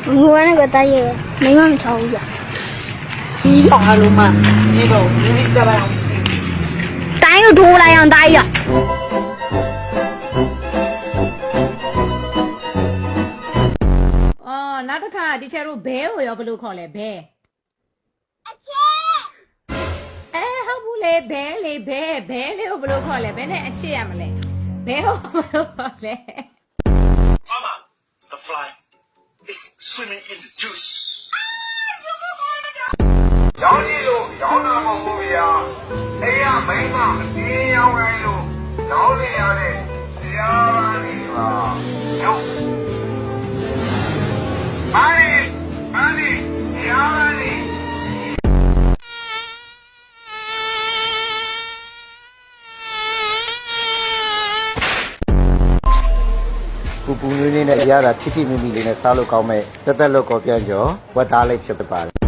我那个大爷没往吵呀。你上来了吗？你都你这边。单又出来让大爷。哦，那个卡的前路白我要不路考嘞白。哎，好不嘞白嘞白白嘞我不路考嘞白呢一起呀么嘞白我不路考嘞。Mama, the fly is swimming in the juice. ရောင်းကြည့်လို့ရောင်းတာမဟုတ်ဘူးဗျာအိမ်ကမိန်းမအတင်းရောင်းတိုင်းလို့ရောင်းနေရတဲ့ဆရာနေပါဟုတ်မာရီဆရာနေ ပူပူနွေးနွေးနဲ့ရတာထိထိမိမိလေးနဲ့စားလို့ကောင်းမဲ့တက်တက်လို့ကောပြန်ကျော်ဝတ်သားလေးဖြစ်ပါတယ်